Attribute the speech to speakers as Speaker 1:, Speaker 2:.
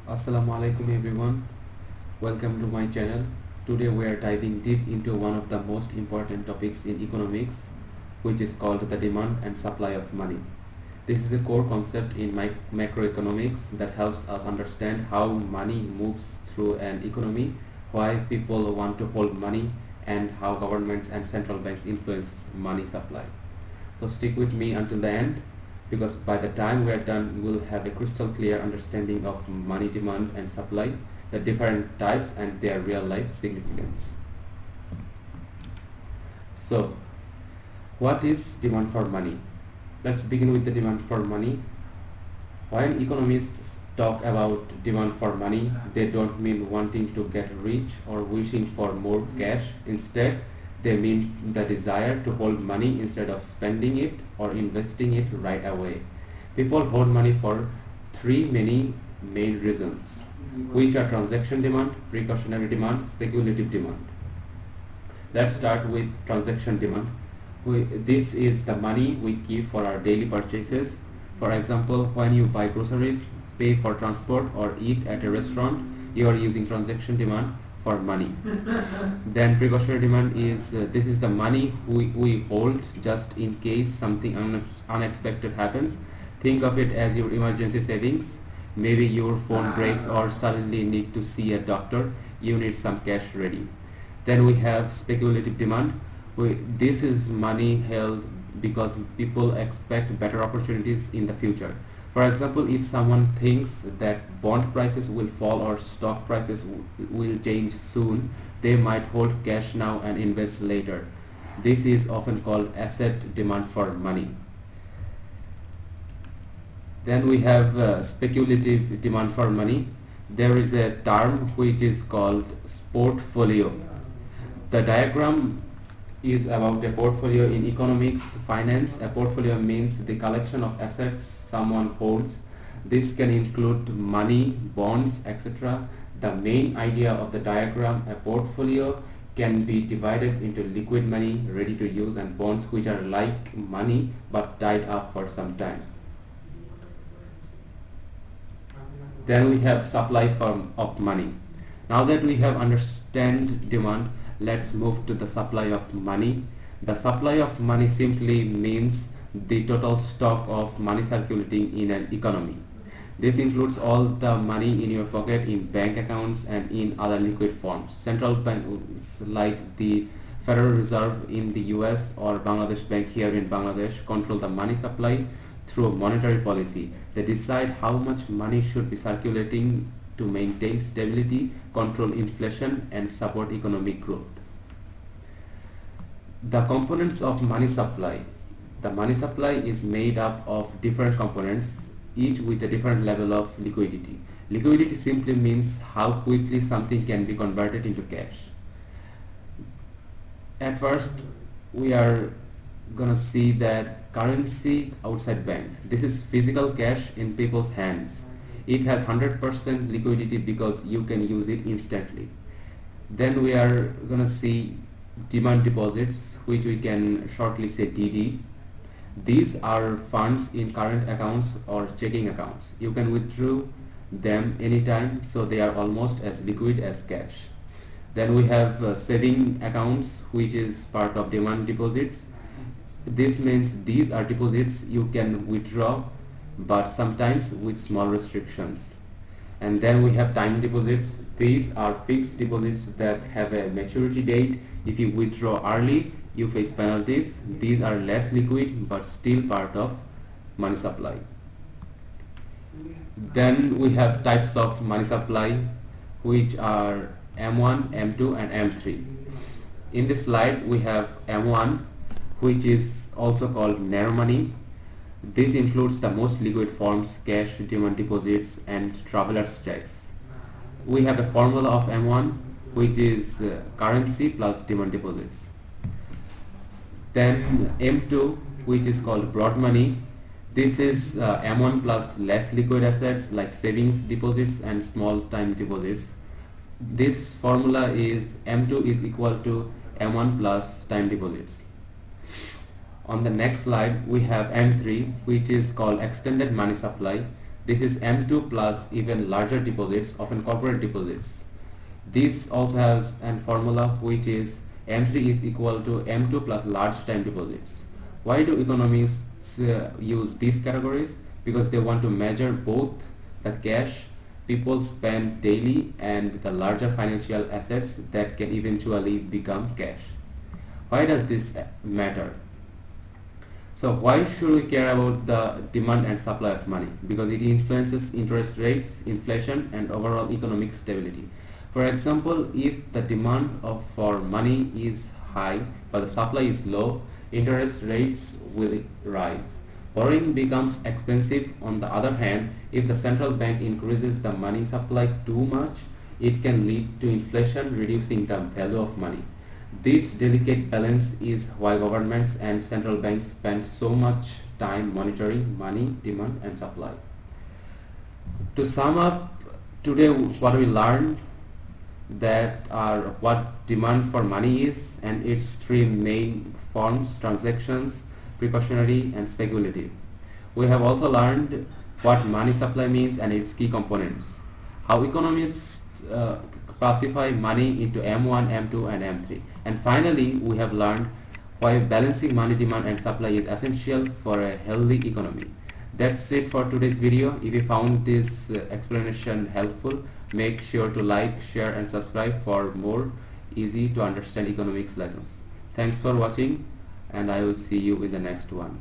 Speaker 1: Assalamu alaikum everyone. Welcome to my channel. Today we are diving deep into one of the most important topics in economics, which is called the demand and supply of money. This is a core concept in macroeconomics that helps us understand how money moves through an economy, why people want to hold money, and how governments and central banks influence money supply. So stick with me until the end, because by the time we are done, you will have a crystal clear understanding of money demand and supply, the different types and their real life significance. So, what is demand for money? Let's begin with the demand for money. When economists talk about demand for money, they don't mean wanting to get rich or wishing for more cash. Instead, they mean the desire to hold money instead of spending it or investing it right away. People hold money for three main reasons, which are transaction demand, precautionary demand, speculative demand. Let's start with transaction demand. This is the money we keep for our daily purchases. For example, when you buy groceries, pay for transport, or eat at a restaurant, you are using transaction demand for money. Then precautionary demand is this is the money we hold just in case something unexpected happens. Think of it as your emergency savings. Maybe your phone breaks or suddenly need to see a doctor. You need some cash ready. Then we have speculative demand. This is money held because people expect better opportunities in the future. For example, if someone thinks that bond prices will fall or stock prices will change soon, they might hold cash now and invest later. This is often called asset demand for money. Then we have speculative demand for money. There is a term which is called portfolio. The diagram is about a portfolio in economics, finance. A portfolio means the collection of assets someone holds. This can include money, bonds, etc. The main idea of the diagram, a portfolio can be divided into liquid money, ready to use, and bonds which are like money but tied up for some time. Then we have supply of money. Now that we have understand demand, let's move to the supply of money. The supply of money simply means the total stock of money circulating in an economy. This includes all the money in your pocket, in bank accounts, and in other liquid forms. Central banks like the Federal Reserve in the US or Bangladesh Bank here in Bangladesh control the money supply through monetary policy. They decide how much money should be circulating to maintain stability, control inflation, and support economic growth. The components of money supply. The money supply is made up of different components, each with a different level of liquidity. Liquidity simply means how quickly something can be converted into cash. At first, we are gonna see that currency outside banks. This is physical cash in people's hands. It has 100% liquidity because you can use it instantly. Then we are gonna see demand deposits, which we can shortly say DD. These are funds in current accounts or checking accounts. You can withdraw them anytime, so they are almost as liquid as cash. Then we have saving accounts, which is part of demand deposits. This means these are deposits you can withdraw, but sometimes with small restrictions. And then we have time deposits. These are fixed deposits that have a maturity date. If you withdraw early, you face penalties. These are less liquid but still part of money supply. Then we have types of money supply, which are M1, M2, and M3. In this slide, we have M1, which is also called narrow money. This includes the most liquid forms, cash, demand deposits, and traveler's checks. We have a formula of M1, which is currency plus demand deposits. Then M2, which is called broad money. This is M1 plus less liquid assets like savings deposits and small time deposits. This formula is M2 is equal to M1 plus time deposits. On the next slide, we have M3, which is called extended money supply. This is M2 plus even larger deposits, often corporate deposits. This also has a formula which is M3 is equal to M2 plus large time deposits. Why do economists use these categories? Because they want to measure both the cash people spend daily and the larger financial assets that can eventually become cash. Why does this matter? So why should we care about the demand and supply of money? Because it influences interest rates, inflation, and overall economic stability. For example, if the demand for money is high but the supply is low, interest rates will rise. Borrowing becomes expensive. On the other hand, if the central bank increases the money supply too much, it can lead to inflation, reducing the value of money. This delicate balance is why governments and central banks spend so much time monitoring money, demand, and supply. To sum up, today what we learned that are what demand for money is and its three main forms: transactions, precautionary, and speculative. We have also learned what money supply means and its key components, how economists classify money into M1, M2, and M3. And finally, we have learned why balancing money demand and supply is essential for a healthy economy. That's it for today's video. If you found this explanation helpful, make sure to like, share, and subscribe for more easy to understand economics lessons. Thanks for watching, and I will see you in the next one.